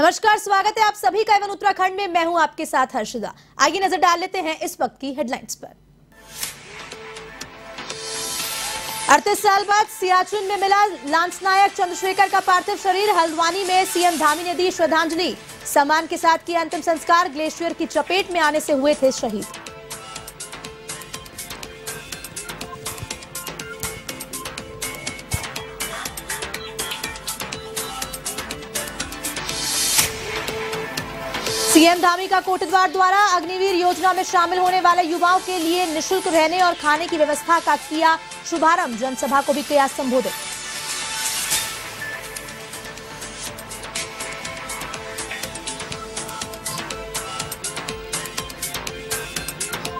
नमस्कार, स्वागत है आप सभी का एवन उत्तराखंड में। मैं हूं आपके साथ हर्षिदा। आइए नजर डाल लेते हैं इस वक्त की हेडलाइंस पर। 38 साल बाद सियाचिन में मिला लांसनायक चंद्रशेखर का पार्थिव शरीर। हल्द्वानी में सीएम धामी ने दी श्रद्धांजलि। सम्मान के साथ किया अंतिम संस्कार। ग्लेशियर की चपेट में आने से हुए थे शहीद। सीएम धामी का कोटद्वार द्वारा अग्निवीर योजना में शामिल होने वाले युवाओं के लिए निःशुल्क रहने और खाने की व्यवस्था का किया शुभारंभ। जनसभा को भी किया संबोधित।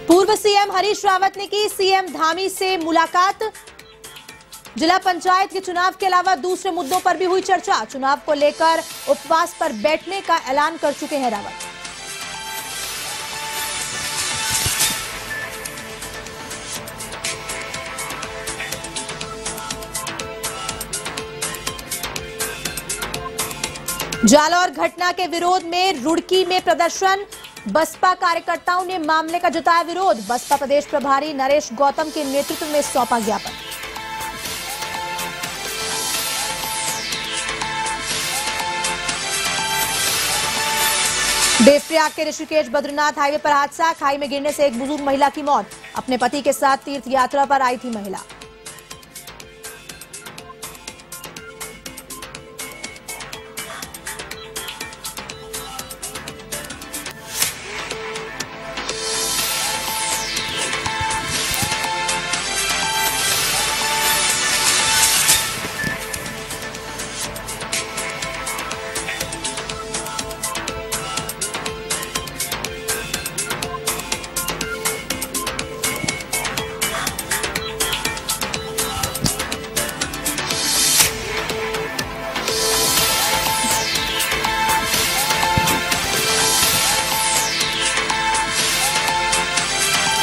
पूर्व सीएम हरीश रावत ने की सीएम धामी से मुलाकात। जिला पंचायत के चुनाव के अलावा दूसरे मुद्दों पर भी हुई चर्चा। चुनाव को लेकर उपवास पर बैठने का ऐलान कर चुके हैं रावत। जालौर घटना के विरोध में रुड़की में प्रदर्शन। बसपा कार्यकर्ताओं ने मामले का जताया विरोध। बसपा प्रदेश प्रभारी नरेश गौतम के नेतृत्व में सौंपा ज्ञापन। देवप्रयाग के ऋषिकेश बद्रीनाथ हाईवे पर हादसा। खाई में गिरने से एक बुजुर्ग महिला की मौत। अपने पति के साथ तीर्थ यात्रा पर आई थी महिला।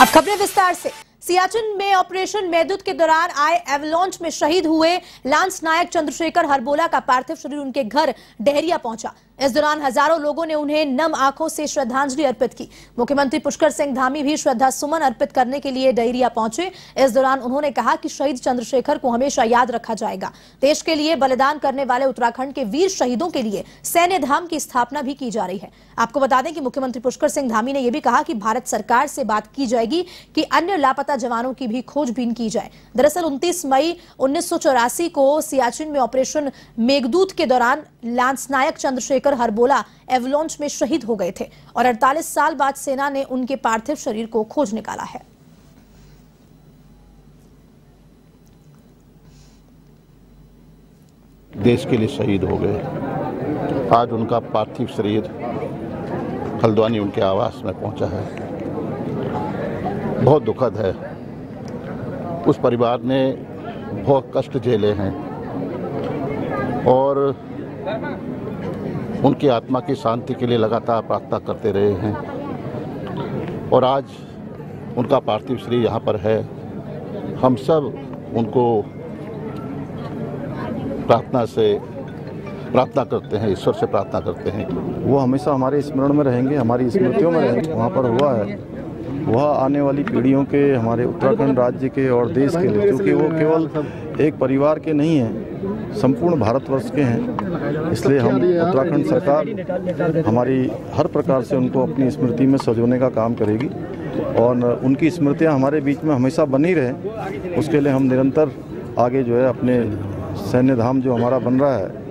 अब खबरें विस्तार से। सियाचिन में ऑपरेशन मेघदूत के दौरान आए एवलॉन्च में शहीद हुए लांसनायक चंद्रशेखर हरबोला का पार्थिव शरीर उनके घर डहरिया पहुंचा। इस दौरान हजारों लोगों ने उन्हें नम आंखों से श्रद्धांजलि अर्पित की। मुख्यमंत्री पुष्कर सिंह धामी भी श्रद्धा सुमन अर्पित करने के लिए डहरिया पहुंचे। इस दौरान उन्होंने कहा कि शहीद चंद्रशेखर को हमेशा याद रखा जाएगा। देश के लिए बलिदान करने वाले उत्तराखंड के वीर शहीदों के लिए सैन्य धाम की स्थापना भी की जा रही है। आपको बता दें कि मुख्यमंत्री पुष्कर सिंह धामी ने यह भी कहा कि भारत सरकार से बात की जाएगी कि अन्य लापता जवानों की भी खोजबीन की जाए। दरअसल 29 मई 1984 को सियाचिन में ऑपरेशन मेघदूत के दौरान लांसनायक चंद्रशेखर हरबोला एवलॉन्च में शहीद हो गए थे और 48 साल बाद सेना ने उनके पार्थिव शरीर को खोज निकाला है। देश के लिए शहीद हो गए। आज उनका पार्थिव शरीर हल्द्वानी उनके आवास में पहुंचा है। बहुत दुखद है। उस परिवार ने बहुत कष्ट झेले हैं और उनकी आत्मा की शांति के लिए लगातार प्रार्थना करते रहे हैं और आज उनका पार्थिव शरीर यहाँ पर है। हम सब उनको प्रार्थना करते हैं, ईश्वर से प्रार्थना करते हैं। वो हमेशा हमारे स्मरण में रहेंगे, हमारी स्मृतियों में रहेंगे। वहाँ पर हुआ है वह आने वाली पीढ़ियों के, हमारे उत्तराखंड राज्य के और देश के लिए, क्योंकि वो केवल एक परिवार के नहीं हैं, संपूर्ण भारतवर्ष के हैं। इसलिए हम उत्तराखंड सरकार हमारी हर प्रकार से उनको अपनी स्मृति में सजोने का काम करेगी और उनकी स्मृतियाँ हमारे बीच में हमेशा बनी रहें। उसके लिए हम निरंतर आगे जो है अपने सैन्य धाम जो हमारा बन रहा है,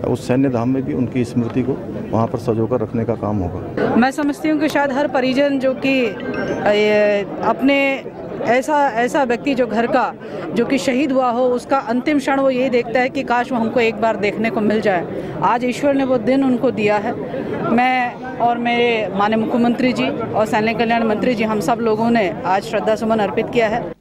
उस सैन्य धाम में भी उनकी स्मृति को वहाँ पर सजोकर रखने का काम होगा। मैं समझती हूँ कि शायद हर परिजन जो कि अपने ऐसा व्यक्ति जो घर का जो कि शहीद हुआ हो, उसका अंतिम क्षण वो यही देखता है कि काश वो हमको एक बार देखने को मिल जाए। आज ईश्वर ने वो दिन उनको दिया है। मैं और मेरे माननीय मुख्यमंत्री जी और सैनिक कल्याण मंत्री जी, हम सब लोगों ने आज श्रद्धा सुमन अर्पित किया है।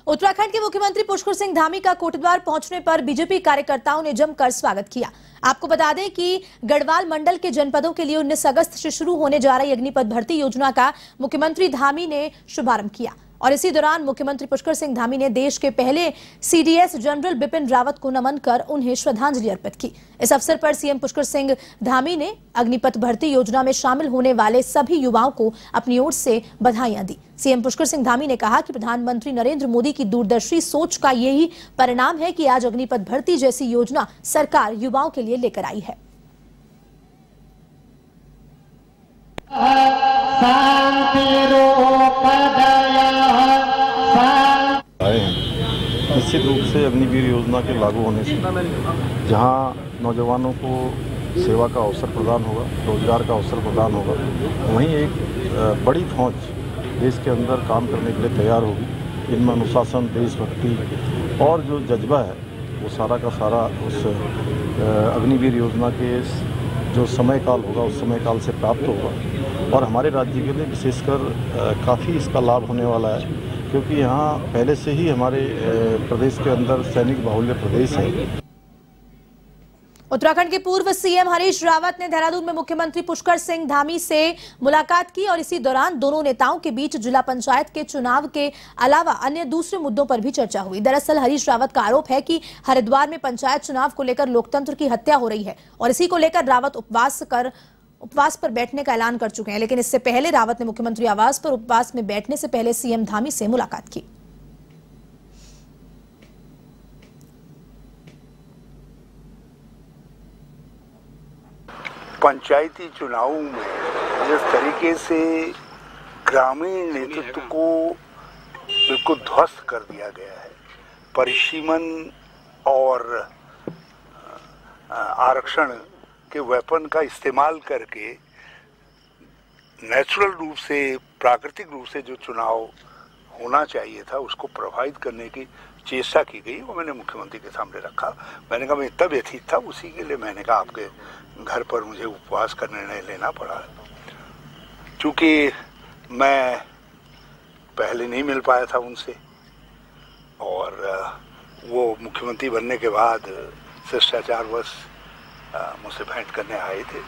उत्तराखंड के मुख्यमंत्री पुष्कर सिंह धामी का कोटद्वार पहुंचने पर बीजेपी कार्यकर्ताओं ने जमकर स्वागत किया। आपको बता दें कि गढ़वाल मंडल के जनपदों के लिए 19 अगस्त से शुरू होने जा रही अग्निपथ भर्ती योजना का मुख्यमंत्री धामी ने शुभारंभ किया। और इसी दौरान मुख्यमंत्री पुष्कर सिंह धामी ने देश के पहले सीडीएस जनरल बिपिन रावत को नमन कर उन्हें श्रद्धांजलि अर्पित की। इस अवसर पर सीएम पुष्कर सिंह धामी ने अग्निपथ भर्ती योजना में शामिल होने वाले सभी युवाओं को अपनी ओर से बधाइयां दी। सीएम पुष्कर सिंह धामी ने कहा कि प्रधानमंत्री नरेंद्र मोदी की दूरदर्शी सोच का यही परिणाम है कि आज अग्निपथ भर्ती जैसी योजना सरकार युवाओं के लिए लेकर आई है। निश्चित रूप से अग्निवीर योजना के लागू होने से जहां नौजवानों को सेवा का अवसर प्रदान होगा, रोजगार का अवसर प्रदान होगा, वहीं एक बड़ी फौज देश के अंदर काम करने के लिए तैयार होगी। इनमें अनुशासन, देशभक्ति और जो जज्बा है वो सारा का सारा उस अग्निवीर योजना के जो समय काल होगा उस समय काल से प्राप्त होगा और हमारे राज्य के लिए विशेषकर काफ़ी इसका लाभ होने वाला है, क्योंकि यहाँ पहले से ही हमारे प्रदेश के अंदर सैनिक बाहुल्य प्रदेश है। उत्तराखंड के पूर्व सीएम हरीश रावत ने देहरादून में मुख्यमंत्री पुष्कर सिंह धामी से मुलाकात की और इसी दौरान दोनों नेताओं के बीच जिला पंचायत के चुनाव के अलावा अन्य दूसरे मुद्दों पर भी चर्चा हुई। दरअसल हरीश रावत का आरोप है कि हरिद्वार में पंचायत चुनाव को लेकर लोकतंत्र की हत्या हो रही है और इसी को लेकर रावत उपवास पर बैठने का ऐलान कर चुके हैं। लेकिन इससे पहले रावत ने मुख्यमंत्री आवास पर उपवास में बैठने से पहले सीएम धामी से मुलाकात की। पंचायती चुनावों में जिस तरीके से ग्रामीण नेतृत्व को बिल्कुल ध्वस्त कर दिया गया है, परिसीमन और आरक्षण के वेपन का इस्तेमाल करके नेचुरल रूप से, प्राकृतिक रूप से जो चुनाव होना चाहिए था उसको प्रभावित करने की चेष्टा की गई, वो मैंने मुख्यमंत्री के सामने रखा। मैंने कहा मैं इतना व्यथित था, उसी के लिए मैंने कहा आपके घर पर मुझे उपवास का निर्णय लेना पड़ा। चूँकि मैं पहले नहीं मिल पाया था उनसे और वो मुख्यमंत्री बनने के बाद शिष्टाचारवश मुझसे भेंट करने आए थे,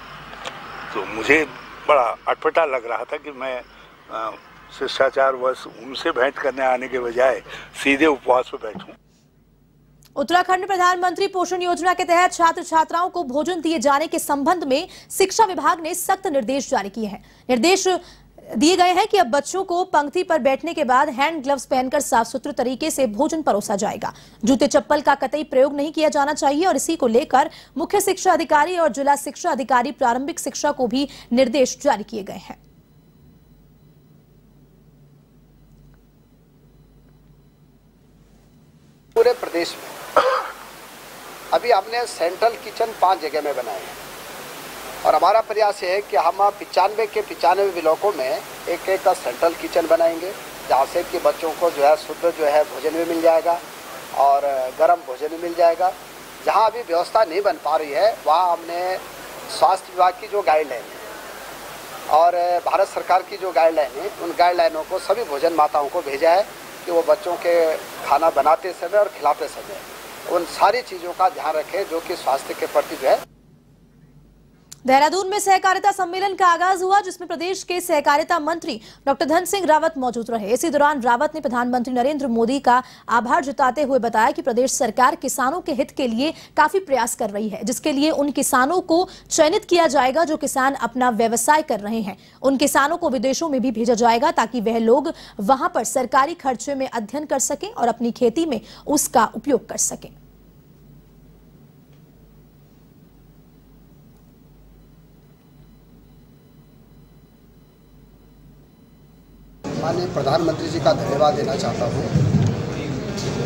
तो मुझे बड़ा अटपटा लग रहा था कि मैं शिष्टाचारवश उनसे भेंट करने आने के बजाय सीधे उपवास पर बैठूं। उत्तराखंड में प्रधानमंत्री पोषण योजना के तहत छात्र छात्राओं को भोजन दिए जाने के संबंध में शिक्षा विभाग ने सख्त निर्देश जारी किए हैं। निर्देश दिए गए हैं कि अब बच्चों को पंक्ति पर बैठने के बाद हैंड ग्लव्स पहनकर साफ सुथरे तरीके से भोजन परोसा जाएगा। जूते चप्पल का कतई प्रयोग नहीं किया जाना चाहिए और इसी को लेकर मुख्य शिक्षा अधिकारी और जिला शिक्षा अधिकारी प्रारंभिक शिक्षा को भी निर्देश जारी किए गए हैं। पूरे प्रदेश में अभी हमने सेंट्रल किचन 5 जगह में बनाए हैं और हमारा प्रयास ये है कि हम 95 के 95 ब्लॉकों में एक एक का सेंट्रल किचन बनाएंगे, जहाँ से कि बच्चों को जो है शुद्ध जो है भोजन भी मिल जाएगा और गर्म भोजन भी मिल जाएगा। जहाँ अभी व्यवस्था नहीं बन पा रही है वहाँ हमने स्वास्थ्य विभाग की जो गाइडलाइन है और भारत सरकार की जो गाइडलाइन है उन गाइडलाइनों को सभी भोजन माताओं को भेजा है कि वो बच्चों के खाना बनाते समय और खिलाते समय उन सारी चीज़ों का ध्यान रखें जो कि स्वास्थ्य के प्रति जो है। देहरादून में सहकारिता सम्मेलन का आगाज हुआ, जिसमें प्रदेश के सहकारिता मंत्री डॉक्टर धन सिंह रावत मौजूद रहे। इसी दौरान रावत ने प्रधानमंत्री नरेंद्र मोदी का आभार जताते हुए बताया कि प्रदेश सरकार किसानों के हित के लिए काफी प्रयास कर रही है, जिसके लिए उन किसानों को चयनित किया जाएगा जो किसान अपना व्यवसाय कर रहे हैं। उन किसानों को विदेशों में भी भेजा जाएगा ताकि वह लोग वहां पर सरकारी खर्चे में अध्ययन कर सकें और अपनी खेती में उसका उपयोग कर सकें। माननीय प्रधानमंत्री जी का धन्यवाद देना चाहता हूँ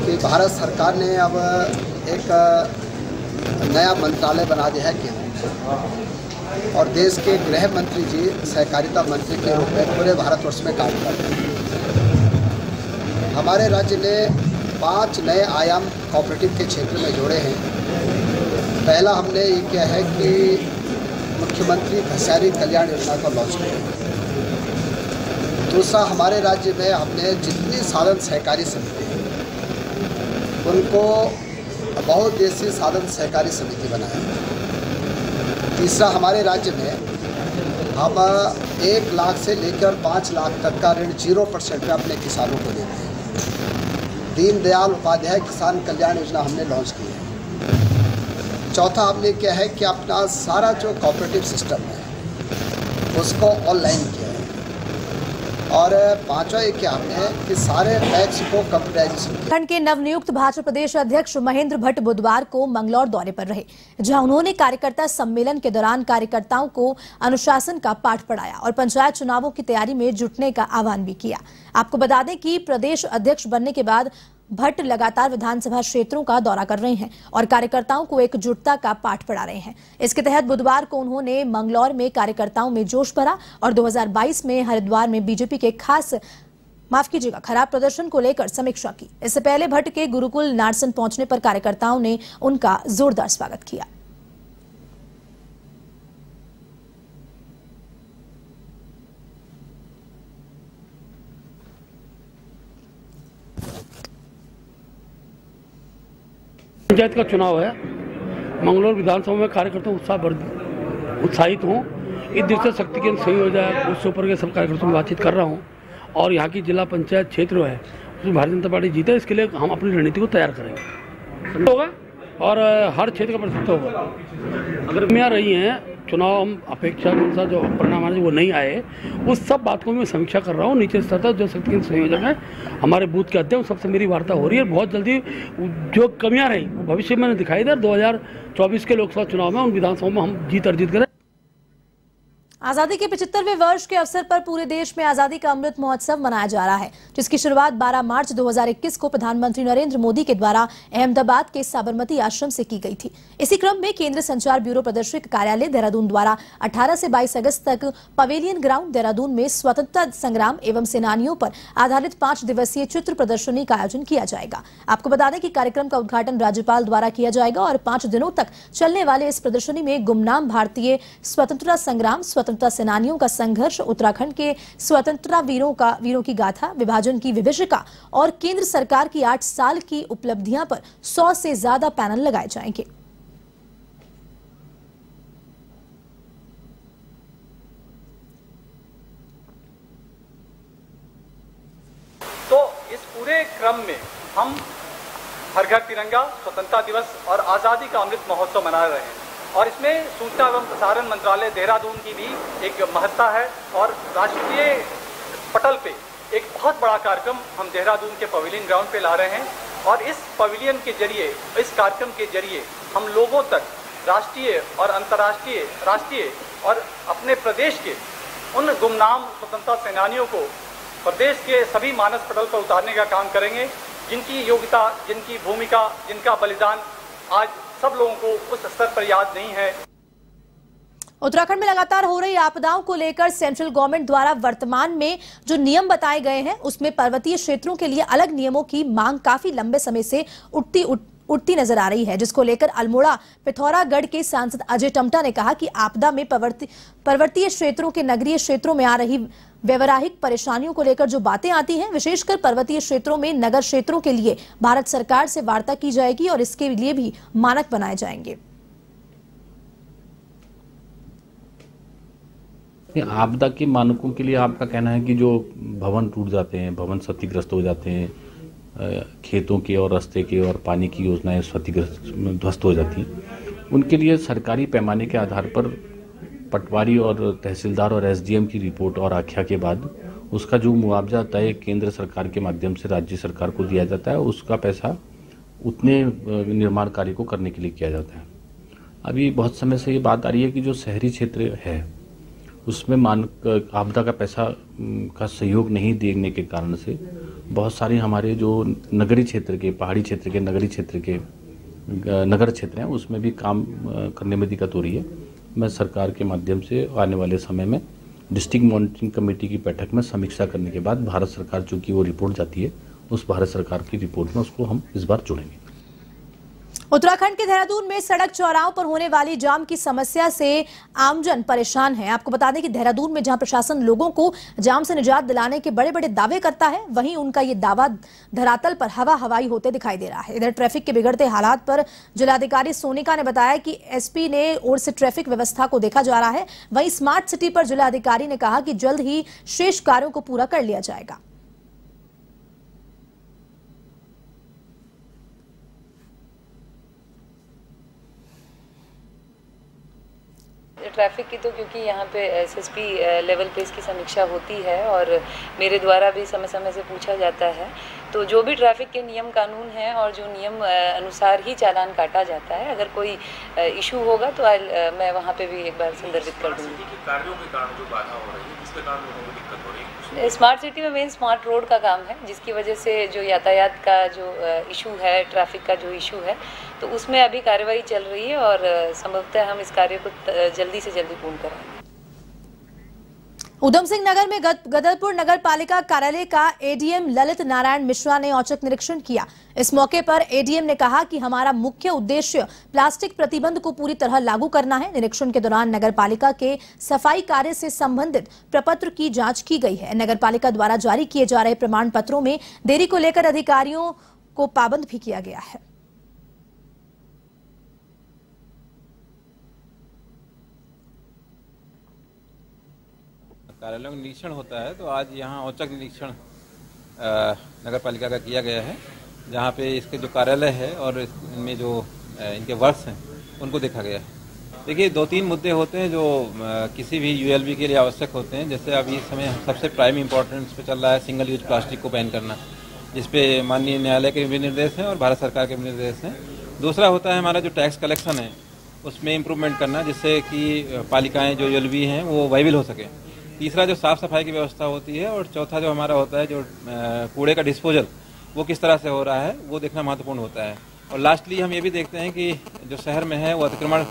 कि भारत सरकार ने अब एक नया मंत्रालय बना दिया है केंद्र और देश के गृह मंत्री जी सहकारिता मंत्री के रूप में पूरे भारतवर्ष में काम कर रहे हैं। हमारे राज्य ने 5 नए आयाम कोऑपरेटिव के क्षेत्र में जोड़े हैं। पहला हमने ये किया है कि मुख्यमंत्री घसारी कल्याण योजना को लॉन्च किया। दूसरा, हमारे राज्य में हमने जितनी साधन सहकारी समिति है उनको बहुउद्देशीय साधन सहकारी समिति बनाया। तीसरा, हमारे राज्य में हम 1 लाख से लेकर 5 लाख तक का ऋण 0% पे अपने किसानों को देते हैं। दीनदयाल उपाध्याय किसान कल्याण योजना हमने लॉन्च की है। चौथा हमने किया है कि अपना सारा जो कोऑपरेटिव सिस्टम है उसको ऑनलाइन किया है। और पांचवा ये क्या हमने कि सारे टैक्स को कंप्यूटराइजेशन किया। उत्तराखंड के नवनियुक्त भाजपा प्रदेश अध्यक्ष महेंद्र भट्ट बुधवार को मंगलौर दौरे पर रहे, जहां उन्होंने कार्यकर्ता सम्मेलन के दौरान कार्यकर्ताओं को अनुशासन का पाठ पढ़ाया और पंचायत चुनावों की तैयारी में जुटने का आह्वान भी किया। आपको बता दें कि प्रदेश अध्यक्ष बनने के बाद भट्ट लगातार विधानसभा क्षेत्रों का दौरा कर रहे हैं और कार्यकर्ताओं को एकजुटता का पाठ पढ़ा रहे हैं। इसके तहत बुधवार को उन्होंने मंगलौर में कार्यकर्ताओं में जोश भरा और 2022 में हरिद्वार में बीजेपी के खराब प्रदर्शन को लेकर समीक्षा की। इससे पहले भट्ट के गुरुकुल नारसन पहुंचने पर कार्यकर्ताओं ने उनका जोरदार स्वागत किया। पंचायत का चुनाव है, मंगलौर विधानसभा में कार्यकर्ता उत्साहित हों, इस दृष्टि शक्ति केंद्र सही हो जाए, उससे ऊपर के सब कार्यकर्ताओं में बातचीत कर रहा हूं और यहाँ की जिला पंचायत क्षेत्र है उसमें भारतीय जनता पार्टी जीते, इसके लिए हम अपनी रणनीति को तैयार करेंगे होगा और हर क्षेत्र का प्रतिनिधित्व होगा। अगर कमियाँ रही हैं, चुनाव हम अपेक्षा के अनुसार जो परिणाम आने वो नहीं आए, उस सब बात को मैं समीक्षा कर रहा हूँ नीचे स्तर तक। जो शक्ति केंद्र संयोजक हैं हमारे बूथ के अध्यक्ष, सबसे मेरी वार्ता हो रही है। बहुत जल्दी जो कमियां रही वो भविष्य में दिखाई दे, 2024 के लोकसभा चुनाव में उन विधानसभाओं में हम जीत अर्जित करें। आजादी के 75वें वर्ष के अवसर पर पूरे देश में आजादी का अमृत महोत्सव मनाया जा रहा है, जिसकी शुरुआत 12 मार्च 2021 को प्रधानमंत्री नरेंद्र मोदी के द्वारा अहमदाबाद के साबरमती आश्रम से की गई थी। इसी क्रम में केंद्र संचार ब्यूरो प्रदर्शक कार्यालय देहरादून द्वारा 18 से 22 अगस्त तक पवेलियन ग्राउंड देहरादून में स्वतंत्रता संग्राम एवं सेनानियों पर आधारित 5 दिवसीय चित्र प्रदर्शनी का आयोजन किया जाएगा। आपको बता दें कि कार्यक्रम का उद्घाटन राज्यपाल द्वारा किया जाएगा और 5 दिनों तक चलने वाले इस प्रदर्शनी में गुमनाम भारतीय स्वतंत्रता संग्राम, स्वतंत्रता सेनानियों का संघर्ष, उत्तराखंड के स्वतंत्रता वीरों की गाथा, विभाजन की विभीषिका और केंद्र सरकार की 8 साल की उपलब्धियां पर 100 से ज्यादा पैनल लगाए जाएंगे। तो इस पूरे क्रम में हम हर घर तिरंगा, स्वतंत्रता दिवस और आजादी का अमृत महोत्सव मना रहे हैं और इसमें सूचना एवं प्रसारण मंत्रालय देहरादून की भी एक महत्ता है और राष्ट्रीय पटल पे एक बहुत बड़ा कार्यक्रम हम देहरादून के पवेलियन ग्राउंड पे ला रहे हैं और इस पवेलियन के जरिए, इस कार्यक्रम के जरिए हम लोगों तक राष्ट्रीय और अंतर्राष्ट्रीय, राष्ट्रीय और अपने प्रदेश के उन गुमनाम स्वतंत्रता सेनानियों को प्रदेश के सभी मानस पटल पर उतारने का काम करेंगे, जिनकी योग्यता, जिनकी भूमिका, जिनका बलिदान आज सब लोगों को उस स्तर पर याद नहीं है। उत्तराखंड में लगातार हो रही आपदाओं को लेकर सेंट्रल गवर्नमेंट द्वारा वर्तमान में जो नियम बताए गए हैं उसमें पर्वतीय क्षेत्रों के लिए अलग नियमों की मांग काफी लंबे समय से उठती नजर आ रही है, जिसको लेकर अल्मोड़ा पिथौरागढ़ के सांसद अजय टम्टा ने कहा कि आपदा में पर्वतीय क्षेत्रों के नगरीय क्षेत्रों में आ रही व्यवहारिक परेशानियों को लेकर जो बातें आती हैं, विशेषकर पर्वतीय क्षेत्रों में नगर क्षेत्रों के लिए भारत सरकार से वार्ता की जाएगी और इसके लिए भी मानक बनाए जाएंगे। आपदा के मानकों के लिए आपका कहना है कि जो भवन टूट जाते हैं, भवन क्षतिग्रस्त हो जाते हैं, खेतों के और रास्ते के और पानी की योजनाएं क्षतिग्रस्त ध्वस्त हो जाती हैं, उनके लिए सरकारी पैमाने के आधार पर पटवारी और तहसीलदार और एसडीएम की रिपोर्ट और आख्या के बाद उसका जो मुआवजा तय केंद्र सरकार के माध्यम से राज्य सरकार को दिया जाता है, उसका पैसा उतने निर्माण कार्य को करने के लिए किया जाता है। अभी बहुत समय से ये बात आ रही है कि जो शहरी क्षेत्र है उसमें आपदा का पैसा का सहयोग नहीं देने के कारण से बहुत सारे हमारे जो नगरीय क्षेत्र के, पहाड़ी क्षेत्र के, नगरीय क्षेत्र के नगर क्षेत्र हैं उसमें भी काम करने में दिक्कत हो रही है। मैं सरकार के माध्यम से आने वाले समय में डिस्ट्रिक्ट मॉनिटरिंग कमेटी की बैठक में समीक्षा करने के बाद भारत सरकार चूँकि वो रिपोर्ट जाती है, उस भारत सरकार की रिपोर्ट में उसको हम इस बार जोड़ेंगे। उत्तराखंड के देहरादून में सड़क चौराहों पर होने वाली जाम की समस्या से आमजन परेशान है। आपको बता दें कि देहरादून में जहां प्रशासन लोगों को जाम से निजात दिलाने के बड़े बड़े दावे करता है, वहीं उनका ये दावा धरातल पर हवा हवाई होते दिखाई दे रहा है। इधर ट्रैफिक के बिगड़ते हालात पर जिलाधिकारी सोनिका ने बताया कि एसपी ने ओर से ट्रैफिक व्यवस्था को देखा जा रहा है। वहीं स्मार्ट सिटी पर जिलाधिकारी ने कहा कि जल्द ही शेष कार्यों को पूरा कर लिया जाएगा। ट्रैफिक की तो क्योंकि यहाँ पे एसएसपी लेवल पे इसकी समीक्षा होती है और मेरे द्वारा भी समय समय से पूछा जाता है, तो जो भी ट्रैफिक के नियम कानून हैं और जो नियम अनुसार ही चालान काटा जाता है। अगर कोई इशू होगा तो मैं वहाँ पे भी एक बार संदर्भित कर दूँगी। कार्यों के कारण जो बाधा हो रही है, किसके कारण लोगों को दिक्कत हो रही है? स्मार्ट सिटी में मेन स्मार्ट रोड का काम है, जिसकी वजह से जो यातायात का जो इशू है, ट्रैफिक का जो इशू है, तो उसमें अभी कार्रवाई चल रही है और संभवतः हम इस कार्य को जल्दी से जल्दी पूर्ण कराएंगे। उधम सिंह नगर में गदरपुर नगर पालिका कार्यालय का एडीएम ललित नारायण मिश्रा ने औचक निरीक्षण किया। इस मौके पर एडीएम ने कहा कि हमारा मुख्य उद्देश्य प्लास्टिक प्रतिबंध को पूरी तरह लागू करना है। निरीक्षण के दौरान नगर पालिका के सफाई कार्य से संबंधित प्रपत्र की जांच की गई है। नगर पालिका द्वारा जारी किए जा रहे प्रमाण पत्रों में देरी को लेकर अधिकारियों को पाबंद भी किया गया है। कार्यालयों का निरीक्षण होता है, तो आज यहाँ औचक निरीक्षण नगर पालिका का किया गया है, जहाँ पे इसके जो कार्यालय है और इनमें जो इनके वर्क्स हैं उनको देखा गया है। देखिए, 2-3 मुद्दे होते हैं जो किसी भी यूएलबी के लिए आवश्यक होते हैं। जैसे अभी इस समय सबसे प्राइम इंपॉर्टेंस पे चल रहा है सिंगल यूज प्लास्टिक को बैन करना, जिसपे माननीय न्यायालय के भी निर्देश हैं और भारत सरकार के भी निर्देश हैं। दूसरा होता है हमारा जो टैक्स कलेक्शन है उसमें इम्प्रूवमेंट करना, जिससे कि पालिकाएँ जो यूएलबी हैं वो वाइबल हो सके। तीसरा जो साफ़ सफाई की व्यवस्था होती है, और चौथा जो हमारा होता है जो कूड़े का डिस्पोजल वो किस तरह से हो रहा है वो देखना महत्वपूर्ण होता है। और लास्टली हम ये भी देखते हैं कि जो शहर में है वो अतिक्रमण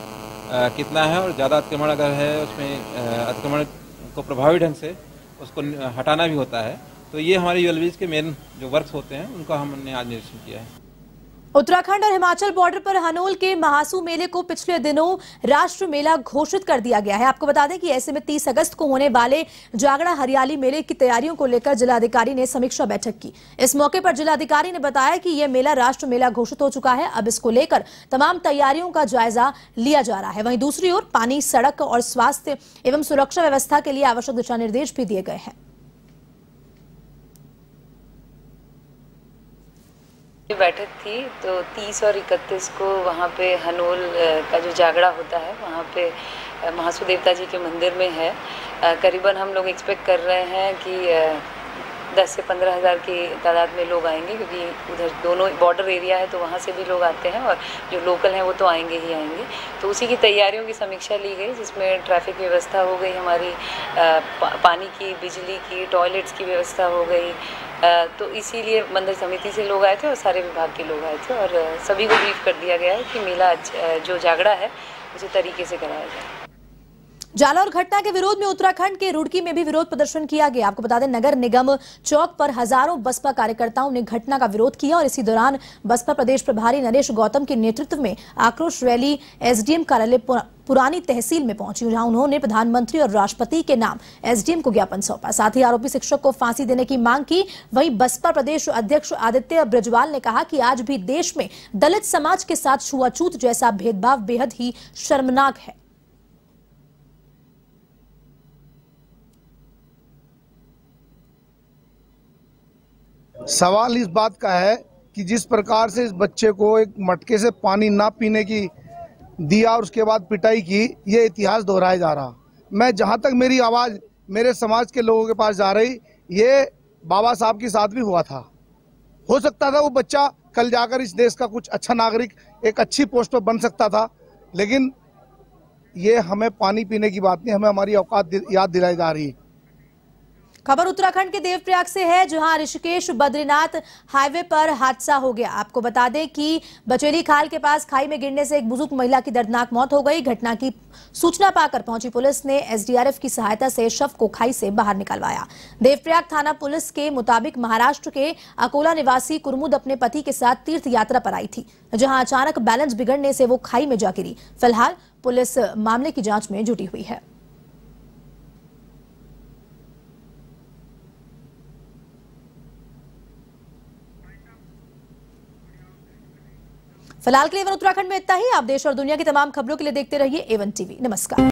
कितना है, और ज़्यादा अतिक्रमण अगर है उसमें अतिक्रमण को प्रभावी ढंग से उसको हटाना भी होता है। तो ये हमारे यूएलबीज के मेन जो वर्क्स होते हैं उनका हमने आज निरीक्षण किया है। उत्तराखंड और हिमाचल बॉर्डर पर हनोल के महासू मेले को पिछले दिनों राष्ट्र मेला घोषित कर दिया गया है। आपको बता दें कि ऐसे में 30 अगस्त को होने वाले जागड़ा हरियाली मेले की तैयारियों को लेकर जिलाधिकारी ने समीक्षा बैठक की। इस मौके पर जिलाधिकारी ने बताया कि यह मेला राष्ट्र मेला घोषित हो चुका है। अब इसको लेकर तमाम तैयारियों का जायजा लिया जा रहा है। वहीं दूसरी ओर पानी, सड़क और स्वास्थ्य एवं सुरक्षा व्यवस्था के लिए आवश्यक दिशा निर्देश भी दिए गए हैं। बैठक थी तो 30 और 31 को वहाँ पे हनोल का जो जागड़ा होता है वहाँ पे महासू देवता जी के मंदिर में है। करीबन हम लोग एक्सपेक्ट कर रहे हैं कि 10 से 15 हज़ार की तादाद में लोग आएंगे, क्योंकि उधर दोनों बॉर्डर एरिया है तो वहाँ से भी लोग आते हैं और जो लोकल हैं वो तो आएंगे ही आएंगे। तो उसी की तैयारियों की समीक्षा ली गई, जिसमें ट्रैफिक व्यवस्था हो गई, हमारी पानी की, बिजली की, टॉयलेट्स की व्यवस्था हो गई। तो इसीलिए मंदिर समिति से लोग आए थे और सारे विभाग के लोग आए थे और सभी को ब्रीफ कर दिया गया है कि मेला जो जागड़ा है उसी तरीके से कराया जाए। जालौर घटना के विरोध में उत्तराखंड के रुड़की में भी विरोध प्रदर्शन किया गया। आपको बता दें, नगर निगम चौक पर हजारों बसपा कार्यकर्ताओं ने घटना का विरोध किया और इसी दौरान बसपा प्रदेश प्रभारी नरेश गौतम के नेतृत्व में आक्रोश रैली एसडीएम कार्यालय पुरानी तहसील में पहुंची, जहां उन्होंने प्रधानमंत्री और राष्ट्रपति के नाम एसडीएम को ज्ञापन सौंपा। साथ ही आरोपी शिक्षक को फांसी देने की मांग की। वहीं बसपा प्रदेश अध्यक्ष आदित्य ब्रजवाल ने कहा कि आज भी देश में दलित समाज के साथ छुआछूत जैसा भेदभाव बेहद ही शर्मनाक है। सवाल इस बात का है कि जिस प्रकार से इस बच्चे को एक मटके से पानी ना पीने की दिया और उसके बाद पिटाई की, ये इतिहास दोहराया जा रहा। मैं जहां तक मेरी आवाज़ मेरे समाज के लोगों के पास जा रही, ये बाबा साहब के साथ भी हुआ था। हो सकता था वो बच्चा कल जाकर इस देश का कुछ अच्छा नागरिक, एक अच्छी पोस्ट पर बन सकता था, लेकिन ये हमें पानी पीने की बात नहीं, हमें हमारी औकात याद दिलाई जा रही है। खबर उत्तराखंड के देवप्रयाग से है, जहां ऋषिकेश बद्रीनाथ हाईवे पर हादसा हो गया। आपको बता दें कि बचेली खाल के पास खाई में गिरने से एक बुजुर्ग महिला की दर्दनाक मौत हो गई। घटना की सूचना पाकर पहुंची पुलिस ने एसडीआरएफ की सहायता से शव को खाई से बाहर निकलवाया। देवप्रयाग थाना पुलिस के मुताबिक महाराष्ट्र के अकोला निवासी कुरमुद अपने पति के साथ तीर्थ यात्रा पर आई थी, जहां अचानक बैलेंस बिगड़ने से वो खाई में जा गिरी। फिलहाल पुलिस मामले की जांच में जुटी हुई है। फिलहाल के लिए उत्तराखंड में इतना ही। आप देश और दुनिया की तमाम खबरों के लिए देखते रहिए A1 TV। नमस्कार।